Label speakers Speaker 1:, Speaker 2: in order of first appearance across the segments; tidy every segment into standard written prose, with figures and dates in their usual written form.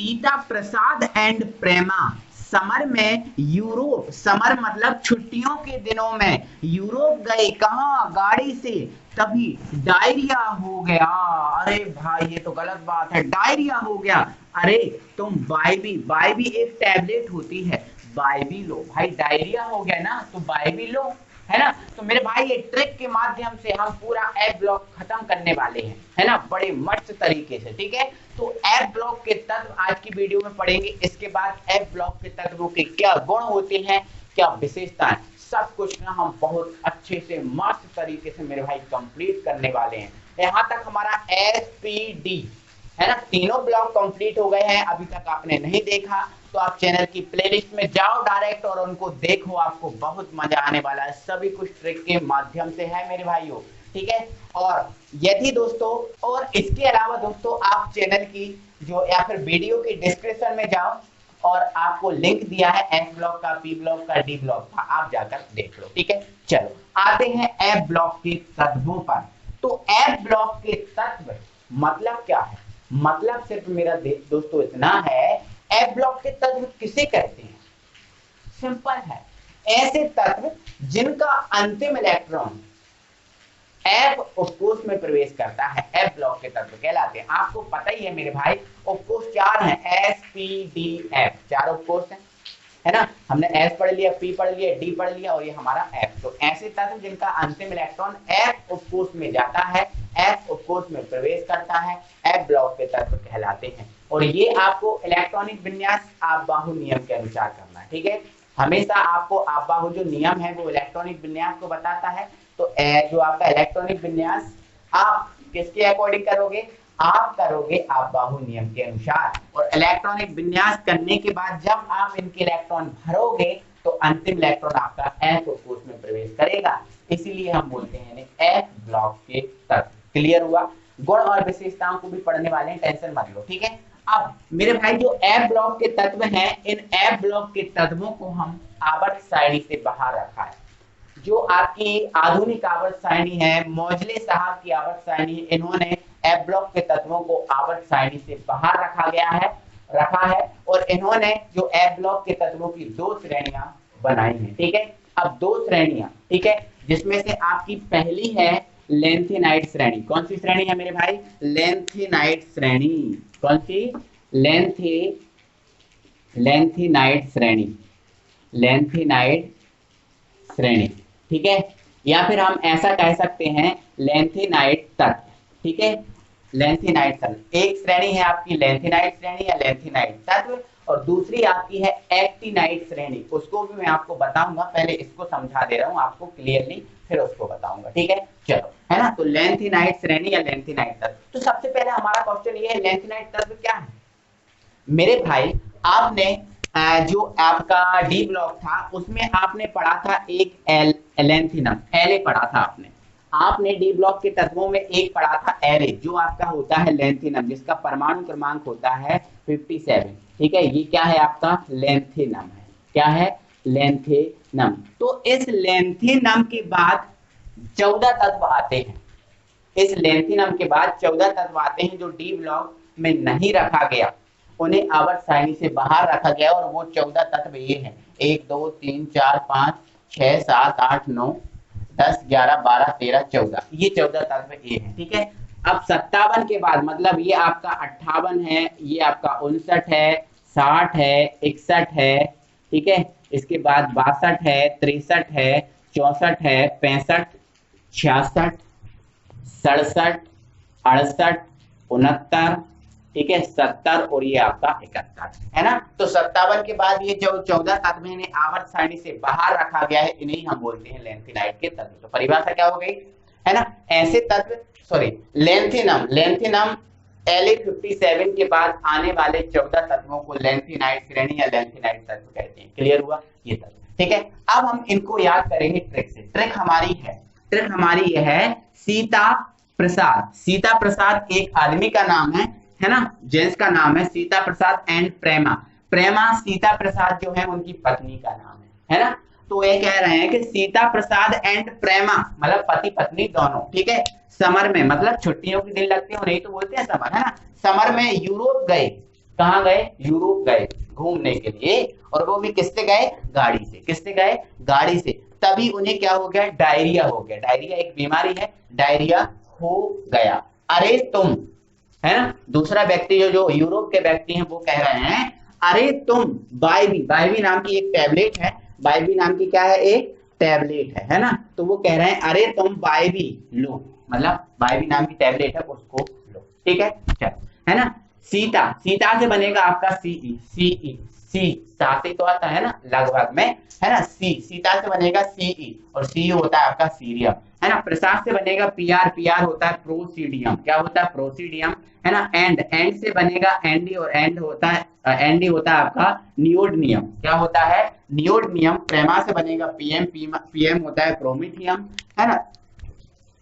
Speaker 1: Sita Prasad and Prema summer में Europe, summer मतलब छुट्टियों के दिनों में यूरोप गए, कहा गाड़ी से, तभी डायरिया हो गया। अरे भाई ये तो गलत बात है, डायरिया हो गया। अरे तुम बाइबी, बाइबी एक टैबलेट होती है, बाइबी लो भाई, डायरिया हो गया ना तो बाइबी लो, है ना। तो मेरे भाई ये ट्रिक के माध्यम से हम पूरा एप ब्लॉक खत्म करने वाले हैं, है ना, बड़े मस्त तरीके से, ठीक है। तो एप ब्लॉक के तत्व आज की वीडियो में पढ़ेंगे। इसके बाद एप ब्लॉक के तत्वों के क्या गुण होते हैं, क्या विशेषताएं, सब कुछ ना हम बहुत अच्छे से मस्त तरीके से मेरे भाई कंप्लीट करने वाले हैं। यहाँ तक हमारा SPD है ना, तीनों ब्लॉक कंप्लीट हो गए हैं। अभी तक आपने नहीं देखा तो आप चैनल की प्लेलिस्ट में जाओ डायरेक्ट और उनको देखो, आपको बहुत मजा आने वाला है। सभी कुछ ट्रिक के माध्यम से है मेरे भाइयों, ठीक है। और यदि दोस्तों, और इसके अलावा दोस्तों आप चैनल की जो या फिर वीडियो की डिस्क्रिप्शन में जाओ और आपको लिंक दिया है एस ब्लॉक का, पी ब्लॉक का, डी ब्लॉक का, आप जाकर देख लो, ठीक है। चलो आते हैं एप ब्लॉक के तत्वों पर। तो एप ब्लॉक के तत्व मतलब क्या है, मतलब सिर्फ मेरा दोस्तों इतना है, एप ब्लॉक के तत्व किसे कहते हैं, सिंपल है, ऐसे तत्व जिनका अंतिम इलेक्ट्रॉन एप उपकोष में प्रवेश करता है, एप ब्लॉक के तत्व कहलाते हैं। आपको पता ही है मेरे भाई, उपकोष 4 हैं, SPDF, 4 उपकोष हैं, है ना। हमने S पढ़ लिया, P पढ़ लिया, D पढ़ लिया और ये हमारा F। तो ऐसे तत्व जिनका अंतिम इलेक्ट्रॉन एप उपकोष में जाता है, एप उपकोष में प्रवेश करता है, एप ब्लॉक के तत्व कहलाते हैं। और ये आपको इलेक्ट्रॉनिक विन्यास आप-बाहु नियम के अनुसार करना है, ठीक है। हमेशा आपको आप-बाहु जो नियम है वो इलेक्ट्रॉनिक विन्यास को बताता है। तो जो आपका इलेक्ट्रॉनिक विन्यास आप किसके अकॉर्डिंग करोगे, आप करोगे आप-बाहु नियम के अनुसार। और इलेक्ट्रॉनिक विन्यास करने के बाद जब आप इनके इलेक्ट्रॉन भरोगे तो अंतिम इलेक्ट्रॉन आपका एफ उपकोष में प्रवेश करेगा, इसीलिए हम बोलते हैं एफ ब्लॉक के तत्व। क्लियर हुआ। गुण और विशेषताओं को भी पढ़ने वाले हैं, टेंशन मत लो, ठीक है। अब मेरे भाई जो एफ ब्लॉक के तत्व हैं, इन एफ ब्लॉक के तत्वों को हम आवर्त सारणी से बाहर रखा है। जो आपकी आधुनिक आवर्त सारणी है, मौजले साहब की आवर्त सारणी, इन्होंने एफ ब्लॉक के तत्वों को आवर्त सारणी से बाहर रखा है और इन्होंने जो एफ ब्लॉक के तत्वों की 2 श्रेणियां बनाई हैं, ठीक है। अब 2 श्रेणियां, ठीक है, जिसमें से आपकी पहली है लेंथेनाइड श्रेणी। कौन सी श्रेणी है मेरे भाई, लेंथेनाइड श्रेणी। कौन सी, लेंथेनाइड श्रेणी, लेंथेनाइड श्रेणी, ठीक है। या फिर हम ऐसा कह सकते हैं लेंथेनाइड तत्व, ठीक है। लेंथेनाइड तत्व एक श्रेणी है आपकी, लेंथेनाइड श्रेणी या लेंथेनाइड तत्व, और दूसरी आपकी है एक्टिनाइड श्रेणी। उसको भी मैं आपको बताऊंगा, पहले इसको समझा दे रहा हूं आपको क्लियरली, फिर उसको बताऊंगा, ठीक है। चलो, है ना। तो लेंथेनाइड श्रेणी या लेंथेनाइड तत्व। तो सबसे पहले हमारा क्वेश्चन ये है, लेंथेनाइड तत्व क्या है मेरे भाई। आपने जो आपका डी ब्लॉक था उसमें आपने पढ़ा था एक लेंथिनम, एले पढ़ा था आपने डी ब्लॉक के तत्वों में एक पढ़ा था एले, जो आपका होता है लेंथिनम, जिसका परमाणु क्रमांक होता है 57, ठीक है। ये क्या है आपका, लेंथिनम है। क्या है, लेंथिनम। तो इस लेंथिनम के बाद 14 तत्व आते हैं। इस लेंथिनम के बाद 14 तत्व आते हैं जो डी ब्लॉक में नहीं रखा गया, उन्हें आवर्त सारणी से बाहर रखा गया। और वो 14 तत्व ये हैं, 1 2 3 4 5 6 7 8 9 10 11 12 13 14, ये 14 तत्व ये हैं, ठीक है। अब 57 के बाद, मतलब ये आपका 58 है, ये आपका 59 है, 60 है, 61 है, ठीक है। इसके बाद 62 है, 63 है, 64 है, 65 66 67 68 69, ठीक है, 70 और ये आपका 71, है ना। तो 57 के बाद ये जो 14 तत्व इन्हें आवर्त सारणी से बाहर रखा गया है, इन्हें हम बोलते हैं लेंथेनाइड के तत्व। तो परिभाषा क्या हो गई, है ना। ऐसे तत्व, सॉरी, लेंथिनम Le57 के बाद आने वाले 14 तत्वों को लेंथेनाइड श्रेणी या लेंथेनाइड तत्व कहते हैं। क्लियर हुआ ये तत्व, ठीक है। अब हम इनको याद करेंगे ट्रिक से। ट्रिक हमारी यह है सीता प्रसाद। सीता प्रसाद एक आदमी का नाम है ना, जेंट्स का नाम है सीता प्रसाद एंड प्रेमा सीता प्रसाद जो है उनकी पत्नी का नाम है ना। तो ये कह रहे हैं कि सीता प्रसाद एंड प्रेमा मतलब पति पत्नी दोनों, ठीक है। समर में मतलब छुट्टियों के दिन लगते हैं, नहीं तो बोलते हैं समर, है ना। समर में यूरोप गए, कहाँ गए? यूरोप गए घूमने के लिए, और वो भी किससे गए? गाड़ी से। किससे गए? गाड़ी से। तभी उन्हें क्या हो गया? डायरिया हो गया। डायरिया एक बीमारी है, डायरिया हो गया। अरे तुम, है ना, दूसरा व्यक्ति जो यूरोप के व्यक्ति हैं वो कह रहे हैं अरे तुम बाइबी नाम की एक टैबलेट है, बाइबी नाम की क्या है? एक टैबलेट है ना। तो वो कह रहे हैं अरे तुम बाइबी लो, मतलब बाइबी नाम की टैबलेट है उसको लो। ठीक है, चलो, है ना। सीता, सीता से बनेगा आपका सीई, सीई, सी सा से तो आता है ना लगभग में, है ना। सीता से बनेगा सीई, और सी होता है आपका सीरियम, है ना। प्रसाद से बनेगा पीआर, पीआर होता है प्रोसीडियम, क्या होता है? प्रोसीडियम, है ना। एंड से बनेगा एंडी, और एंडी होता है आपका नियोडनियम, क्या होता है? नियोडनियम। प्रेमा से बनेगा पीएम, पीएम होता है प्रोमिथियम, है ना।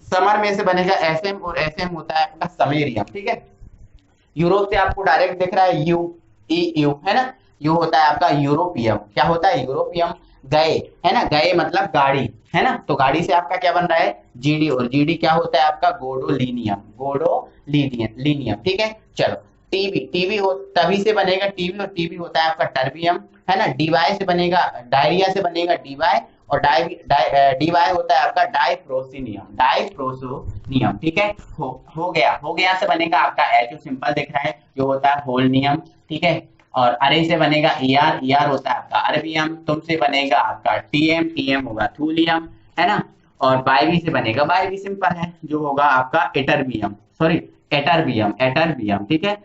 Speaker 1: समर में से बनेगा एसएम, और एसएम होता है आपका समेरियम। ठीक है, यूरोप से आपको डायरेक्ट दिख रहा है यू, यू, है ना। यू होता है आपका यूरोपियम, क्या होता है? यूरोपियम। गए, है ना, गए मतलब गाड़ी, है ना। तो गाड़ी से आपका क्या बन रहा है? जीडी, और जीडी क्या होता है आपका? गोडोलीनियम, गोडोलीनियम। ठीक है, चलो। टीबी, टीबी हो तभी से बनेगा टीबी, और टीबी होता है आपका टर्बियम, है ना। डीवाई से बनेगा, डायरिया से बनेगा डीवाई, और डीवाई होता है आपका डाइप्रोसिनियम, डाइप्रोसोनियम। ठीक है, हो गया से बनेगा आपका एच, सिंपल दिख रहा है, जो होता है होलनियम। ठीक है, और अरे से बनेगा ईआर, ईआर होता है आपका अरबियम। तुम से बनेगा आपका टीएम, टीएम होगा थूलियम, है ना। और बाइबी से बनेगा, बाइबी सिंपल है, जो होगा आपका एटरबियम, सॉरी एटरबियम, एटरबियम। ठीक है,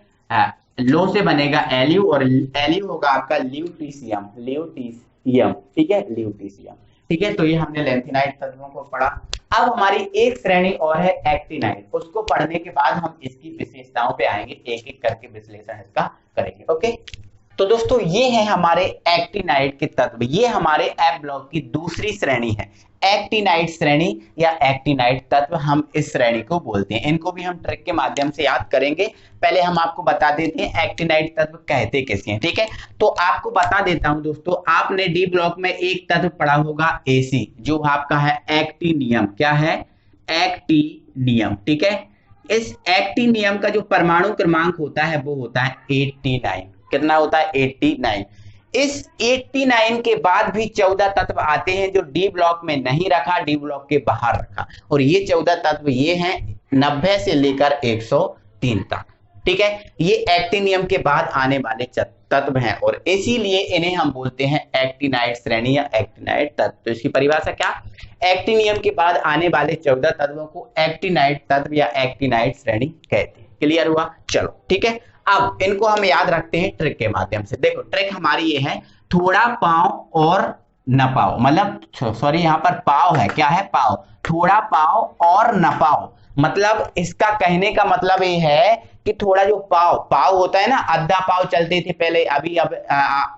Speaker 1: लो से बनेगा एल्यू, और एल्यू होगा आपका ल्यूटीशियम, ल्यूटीशियम। ठीक है, ल्यूटीशियम। ठीक है, तो ये हमने लेंथेनाइट तत्वों को पढ़ा। अब हमारी एक श्रेणी और है एक्टिनाइट, उसको पढ़ने के बाद हम इसकी विशेषताओं पे आएंगे, एक एक करके विश्लेषण इसका करेंगे। ओके, तो दोस्तों ये है हमारे एक्टिनाइट के तत्व, ये हमारे एफ ब्लॉक की दूसरी श्रेणी है। एक्टिनाइट श्रेणी या एक्टिनाइट तत्व, हम इस श्रेणी को बोलते हैं। इनको भी हम ट्रिक के माध्यम से याद करेंगे। पहले हम आपको बता देते हैं एक्टिनाइट तत्व कहते किसे हैं। ठीक है, तो आपको बता देता हूं दोस्तों, आपने डी ब्लॉक में एक तत्व पढ़ा होगा एसी, जो आपका है एक्टिनियम। क्या है? एक्टिनियम। ठीक है, इस एक्टिनियम का जो परमाणु क्रमांक होता है वो होता है 89। कितना होता है? 89। इस 89 के बाद भी 14 तत्व आते हैं जो डी ब्लॉक में नहीं रखा, डी ब्लॉक के बाहर रखा, और ये 14 तत्व ये हैं 90 से लेकर 103 तक। ठीक है, ये एक्टिनियम के बाद आने वाले तत्व हैं, और इसीलिए इन्हें हम बोलते हैं एक्टिनाइट श्रेणी या एक्टिनाइट तत्व। तो इसकी परिभाषा क्या? एक्टिनियम के बाद आने वाले 14 तत्वों को एक्टिनाइट तत्व या एक्टिनाइट श्रेणी कहते हैं। क्लियर हुआ? चलो ठीक है, अब इनको हम याद रखते हैं ट्रिक के माध्यम से। देखो ट्रिक हमारी ये है, थोड़ा पाव और न पाव, मतलब सॉरी यहाँ पर पाव है, क्या है? पाव। थोड़ा पाव और न पाव, मतलब इसका कहने का मतलब ये है कि थोड़ा जो पाव होता है ना, आधा पाव चलते थे पहले, अभी अब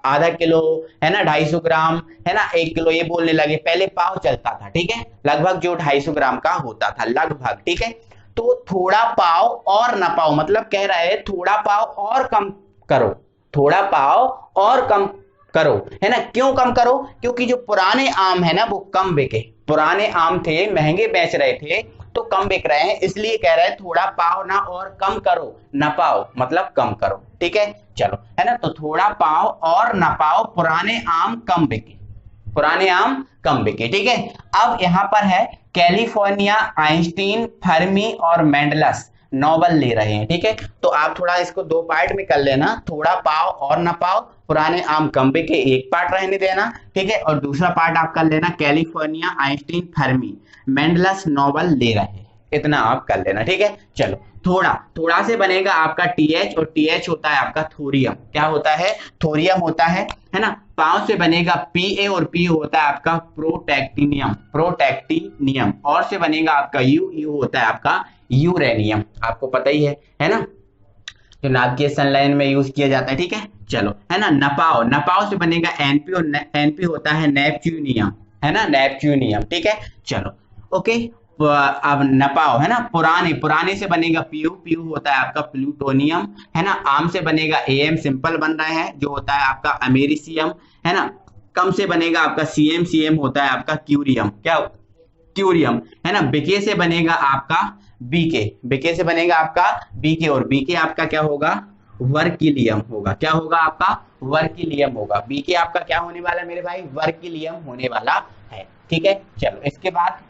Speaker 1: आधा किलो, है ना, 250 ग्राम, है ना, 1 किलो, ये बोलने लगे। पहले पाव चलता था, ठीक है, लगभग जो 250 ग्राम का होता था लगभग। ठीक है, तो थोड़ा पाव और न पाव, मतलब कह रहा है थोड़ा पाव और कम करो, थोड़ा पाव और कम करो, है ना। क्यों कम करो? क्योंकि जो पुराने आम है ना वो कम बिके, पुराने आम थे, महंगे बेच रहे थे तो कम बिक रहे हैं, इसलिए कह रहे हैं थोड़ा पाव ना और कम करो, न पाव मतलब कम करो। ठीक है, चलो, है ना, तो थोड़ा पाव और न पाव, पुराने आम कम बिके, पुराने आम कम बिके। ठीक है, अब यहां पर है कैलिफोर्निया, आइंस्टीन, फर्मी और मेंडलस नोबेल ले रहे हैं। ठीक है, तो आप थोड़ा इसको दो पार्ट में कर लेना, थोड़ा पाव और न पाव, पुराने आम कम बिके, एक पार्ट रहने देना। ठीक है, और दूसरा पार्ट आप कर लेना कैलिफोर्निया, आइंस्टीन, फर्मी, मेंडलस नोबेल ले रहे हैं, इतना आप कर लेना। ठीक है, चलो, थोड़ा से बनेगा आपका TH, और TH होता है आपका थोरियम। क्या होता है? थोरियम होता है ना। पाव से बनेगा PA, और P होता है आपका प्रोटैक्टिनियम, और से बनेगा आपका U होता है आपका यूरेनियम, आपको पता ही है ना, जो नेविगेशन लाइन में यूज किया जाता है। ठीक है, चलो, है ना। नपाव से बनेगा NP, और NP होता है नेपच्यूनियम, है ना, नेपच्यूनियम। ठीक है, चलो, ओके। अब नपाव, है ना, पुराने से बनेगा PU होता है आपका प्लूटोनियम, है ना। आम से बनेगा AM, सिंपल बन रहा है, जो होता है आपका अमेरिसियम, है ना। कम से बनेगा आपका CM होता है आपका क्यूरियम, क्या? क्यूरियम, है ना। बीके से बनेगा आपका BK से बनेगा आपका BK, और BK आपका क्या होगा? वर्किलियम होगा। क्या होगा आपका? वर्किलियम होगा। बी के आपका क्या होने वाला है मेरे भाई? वर्किलियम होने वाला है। ठीक है, चलो इसके बाद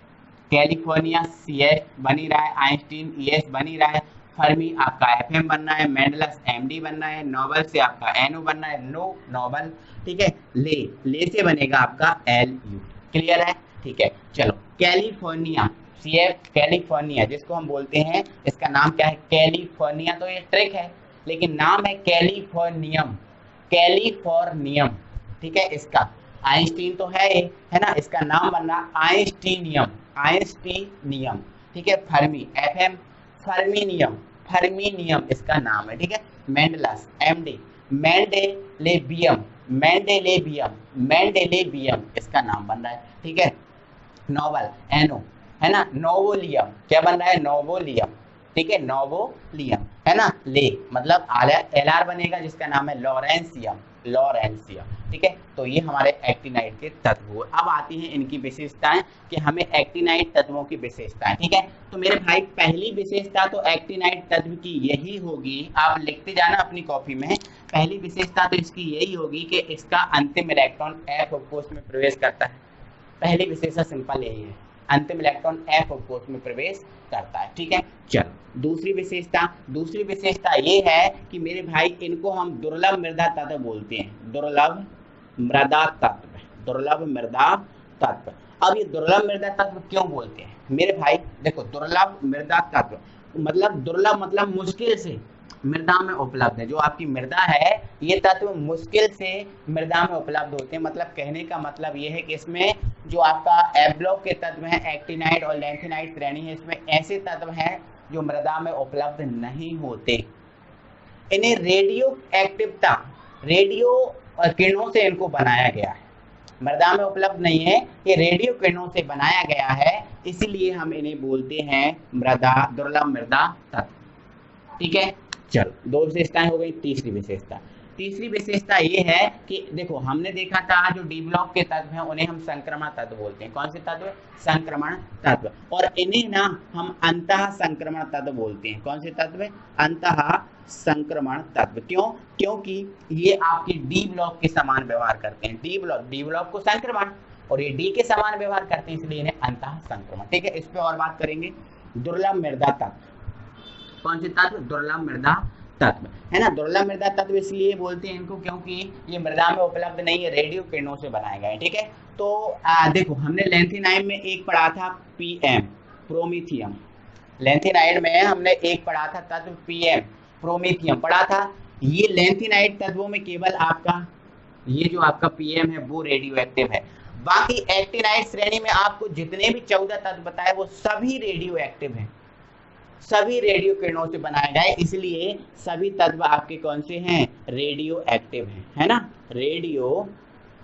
Speaker 1: कैलिफोर्निया सी एस बन ही रहा है, आइंस्टीन ई एस बन ही रहा है, फर्मी आपका एफ एम बनना है, मेंडलस एम डी बनना है, नोबल से आपका एन ओ बनना है, नो नोबल। ठीक है, ले से बनेगा आपका एल यू। क्लियर है? ठीक है, चलो कैलिफोर्निया सी एफ, कैलिफोर्निया जिसको हम बोलते हैं, इसका नाम क्या है? कैलिफोर्निया। तो ये ट्रिक है, लेकिन नाम है कैलिफोर्नियम, कैलिफोर्नियम। ठीक है, इसका आइंस्टीन तो है ना, इसका नाम बनना आइंस्टीनियम, आइंस्टीनियम। ठीक है, फर्मी एफ एम, फर्मीनियम, फर्मीनियम इसका नाम है। ठीक है, मेंडलस एम डी, मेंडेलेबियम, मेंडेलेबियम, मेंडेलेबियम इसका नाम बन रहा है। ठीक है, नोबल एनो, है ना, नोवोलियम, क्या बन रहा है? नोवोलियम। ठीक है, नोवोलियम, है ना, ले मतलब एल आर बनेगा जिसका नाम है लॉरेंसियम, लॉरेंसियम। ठीक है, तो ये हमारे एक्टिनाइड के तत्व। अब आती हैं इनकी विशेषताएं कि हमें एक्टिनाइड तत्वों की विशेषताएं। ठीक है, तो मेरे भाई पहली विशेषता तो एक्टिनाइड तत्व की यही होगी, आप लिखते जाना अपनी कॉपी में। पहली विशेषता तो इसकी यही होगी कि इसका अंतिम इलेक्ट्रॉन एफ कोष में प्रवेश करता है। पहली विशेषता सिंपल यही है, अंतिम इलेक्ट्रॉन एफ कोष में प्रवेश करता है। ठीक है, चलो दूसरी विशेषता ये है कि मेरे भाई इनको हम दुर्लभ मृदा तत्व बोलते हैं, दुर्लभ मृदा तत्व, दुर्लभ मृदा तत्व। अब ये दुर्लभ मृदा तत्व क्यों बोलते हैं मेरे भाई? देखो, दुर्लभ मृदा तत्व मतलब दुर्लभ मतलब मुश्किल से मृदा में उपलब्ध है। जो आपकी मृदा है, ये तत्व मुश्किल से मृदा में उपलब्ध होते हैं। मतलब कहने का मतलब ये है कि इसमें जो आपका एफ ब्लॉक के तत्व हैं, एक्टिनाइड और लैंथेनाइड श्रेणी है, इसमें ऐसे तत्व हैं जो मृदा में उपलब्ध नहीं होते। इन्हें रेडियो एक्टिवता, रेडियो किरणों से इनको बनाया गया है, मृदा में उपलब्ध नहीं है, ये रेडियो किरणों से बनाया गया है, इसीलिए हम इन्हें बोलते हैं मृदा, दुर्लभ मृदा तत्व। ठीक है, चलो दो विशेषताएं हो गई। तीसरी विशेषता ये है कि देखो, हमने देखा था जो डी ब्लॉक के तत्व हैं उन्हें हम संक्रमण तत्व बोलते हैं। कौन से तत्व? संक्रमण तत्व। और इन्हें ना हम अंतः संक्रमण तत्व बोलते हैं। कौन से तत्व? अंतः संक्रमण तत्व। क्यों? क्योंकि ये आपके डी ब्लॉक के समान व्यवहार करते हैं। डी ब्लॉक को संक्रमण और ये डी के समान व्यवहार करते हैं, इसलिए इन्हें अंतः संक्रमण। ठीक है, इस पे और बात करेंगे। दुर्लभ मृदा तत्व, कौन से तत्व? दुर्लभ मृदा तत्व, है ना। दुर्लभ मृदा तत्व इसलिए बोलते हैं इनको क्योंकि ये मृदा में उपलब्ध नहीं है, रेडियो किरणों से बनाए गए। ठीक है, तो देखो, हमने लैंथेनाइड में एक पढ़ा था पीएम, प्रोमीथियम। लैंथेनाइड में हमने एक पढ़ा था तत्व पीएम, प्रोमीथियम पढ़ा था। ये लैंथेनाइड तत्वों में केवल आपका ये जो आपका पीएम है वो रेडियो एक्टिव है। बाकी एक्टिनाइड श्रेणी में आपको जितने भी 14 तत्व बताए वो सभी रेडियो एक्टिव हैं, सभी रेडियो किरणों से बनाए गए, इसलिए सभी तत्व आपके कौन से हैं? रेडियो एक्टिव हैं, है ना, रेडियो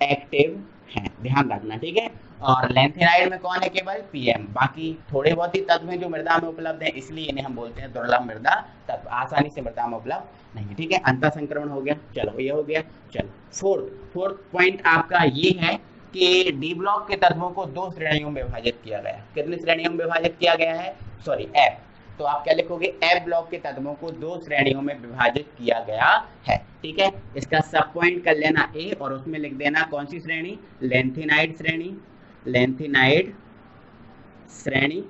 Speaker 1: एक्टिव हैं, ध्यान रखना। ठीक है, और लैंथेनाइड में कौन है? केवल पीएम। बाकी थोड़े बहुत ही तत्व हैं जो मृदा में उपलब्ध हैं, इसलिए इन्हें हम बोलते हैं दुर्लभ मृदा तत्व, आसानी से मृदा में उपलब्ध नहीं है। ठीक है, अंतः संक्रमण हो गया, चलो ये हो गया। चलो फोर्थ पॉइंट आपका ये है कि डी ब्लॉक के तत्वों को दो श्रेणियों में विभाजित किया गया है। कितनी श्रेणियों में विभाजित किया गया है? Sorry, F. तो आप क्या लिखोगे? एफ ब्लॉक के तत्वों को दो श्रेणियों में विभाजित किया गया है। ठीक है, इसका सब पॉइंट कर लेना ए और उसमें लिख देना कौन सी श्रेणी? लैंथेनाइड श्रेणी, लैंथेनाइड श्रेणी।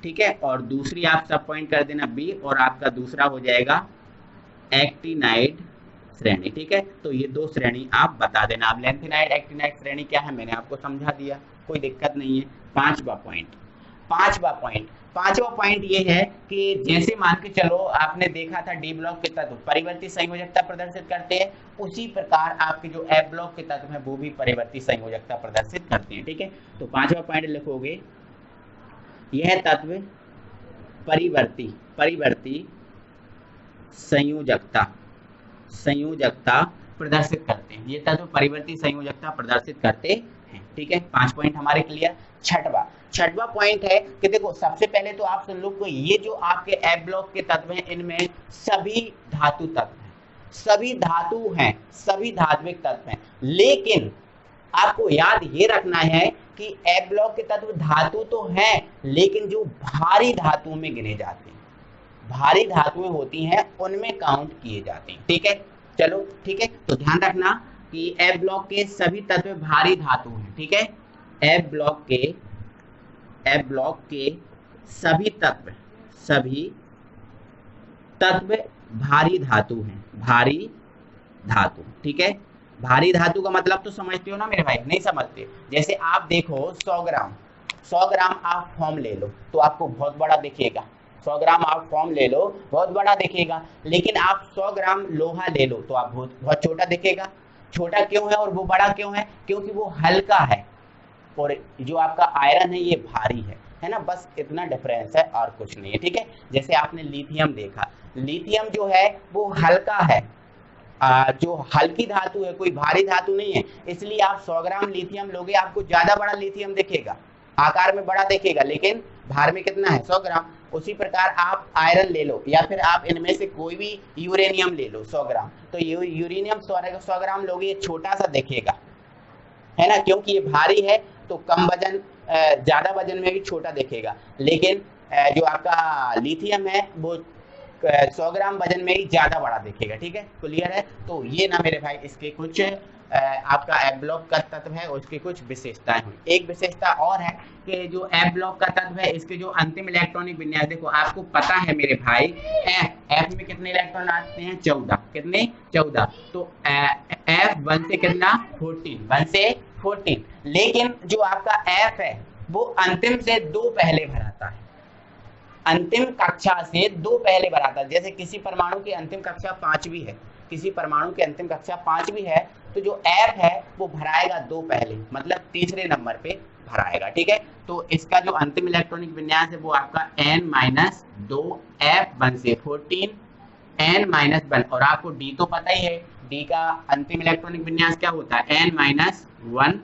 Speaker 1: ठीक है, और दूसरी आप सब पॉइंट कर देना बी और आपका दूसरा हो जाएगा एक्टिनाइड श्रेणी। ठीक है, तो ये दो श्रेणी आप बता देना। अब लैंथेनाइड एक्टिनाइड श्रेणी क्या है मैंने आपको समझा दिया, कोई दिक्कत नहीं है। पांचवा पॉइंट ये है कि जैसे मान के चलो आपने देखा था डी ब्लॉक के तत्व परिवर्ती संयोजकता प्रदर्शित करते हैं, उसी प्रकार आपके जो एफ ब्लॉक के तत्व हैं वो भी परिवर्ती संयोजकता प्रदर्शित करते हैं। ठीक है, तो पांचवा पॉइंट लिखोगे, यह तत्व परिवर्ती संयोजकता प्रदर्शित करते हैं। ये तत्व परिवर्ती संयोजकता प्रदर्शित करते हैं। ठीक है, 5 पॉइंट हमारे क्लियर। छठवा पॉइंट है कि देखो, सबसे पहले तो आप सुन लो कि ये जो आपके एफ ब्लॉक के तत्व हैं इनमें सभी धातु तत्व हैं, सभी धातु हैं, सभी धात्विक तत्व हैं। लेकिन आपको याद ये रखना है कि एफ ब्लॉक के तत्व धातु तो हैं, लेकिन जो भारी धातुओं में गिने जाते हैं, भारी धातुएं होती हैं उनमें काउंट किए जाते हैं। ठीक है, चलो ठीक है, तो ध्यान रखना कि एफ ब्लॉक के सभी तत्व भारी धातु हैं। ठीक है, एफ ब्लॉक के सभी तत्व भारी धातु हैं, भारी धातु। ठीक है, भारी धातु का मतलब तो समझते हो ना मेरे भाई? नहीं समझते? जैसे आप देखो 100 ग्राम आप फॉर्म ले लो तो आपको बहुत बड़ा दिखेगा, 100 ग्राम आप फॉर्म ले लो बहुत बड़ा दिखेगा, लेकिन आप 100 ग्राम लोहा ले लो तो आप बहुत छोटा दिखेगा। छोटा क्यों है और वो बड़ा क्यों है? क्योंकि वो हल्का है और जो आपका आयरन है ये भारी है ना? बस इतना डिफरेंस है और कुछ नहीं है। ठीक है, जैसे आपने लिथियम देखा, लिथियम जो है वो हल्का है, जो हल्की धातु है, कोई भारी धातु नहीं है, इसलिए आप 100 ग्राम लिथियम लोगे आपको ज्यादा बड़ा लिथियम दिखेगा, आकार में बड़ा दिखेगा, लेकिन भार में कितना है? 100 ग्राम। उसी प्रकार आप आयरन ले लो या फिर आप इनमें से कोई भी यूरेनियम ले लो 100 ग्राम, तो यूरेनियम 100 ग्राम लोगे ये छोटा सा दिखेगा, है ना? क्योंकि ये भारी है तो कम वजन, ज्यादा वजन में भी छोटा दिखेगा, लेकिन जो आपका लिथियम है वो 100 ग्राम वजन में ही ज्यादा बड़ा दिखेगा। ठीक है, क्लियर है? तो ये ना मेरे भाई इसके कुछ आपका एफ ब्लॉक का तत्व है और उसकी कुछ विशेषताएं हुई। एक विशेषता और है कि जो एफ ब्लॉक का तत्व है इसके जो अंतिम इलेक्ट्रॉनिक विन्यास, देखो आपको पता है मेरे भाई एफ में कितने इलेक्ट्रॉन आते हैं? 14। कितने? 14। तो एफ 1 से कितना? 14, 1 से 14। लेकिन जो आपका एफ है वो अंतिम से 2 पहले भराता है, अंतिम कक्षा से 2 पहले भराता है। जैसे किसी परमाणु की अंतिम कक्षा 5वीं है, किसी परमाणु की अंतिम कक्षा 5वीं है, तो जो एफ है वो भराएगा 2 पहले, मतलब तीसरे नंबर पे भराएगा। ठीक है, तो इसका जो अंतिम इलेक्ट्रॉनिक विन्यास है वो आपका n-2 एफ 1 से 14 n-1, और आपको डी तो पता ही है, डी का अंतिम इलेक्ट्रॉनिक विन्यास क्या होता है? n-1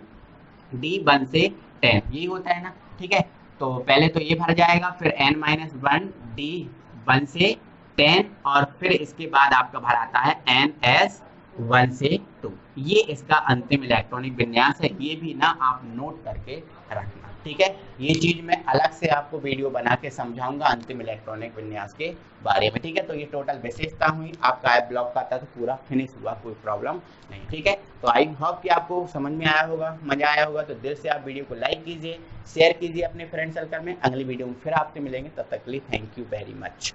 Speaker 1: डी 1 से 10, यही होता है ना? ठीक है, तो पहले तो ये भर जाएगा, फिर n-1 डी 1 से 10, और फिर इसके बाद आपका भर आता है ns 1 से 2। ये इसका अंतिम इलेक्ट्रॉनिक विन्यास है, ये भी ना आप नोट करके रखना। ठीक है, ये चीज मैं अलग से आपको वीडियो बना के समझाऊंगा अंतिम इलेक्ट्रॉनिक विन्यास के बारे में। ठीक है, तो ये टोटल विशेषता हुई, आपका एफ ब्लॉक का तत्व पूरा फिनिश हुआ, कोई प्रॉब्लम नहीं। ठीक है, तो आई होप कि आपको समझ में आया होगा, मजा आया होगा। तो दिल से आप वीडियो को लाइक कीजिए, शेयर कीजिए अपने फ्रेंड सर्कल में। अगली वीडियो में फिर आपसे मिलेंगे, तब तक के लिए थैंक यू वेरी मच।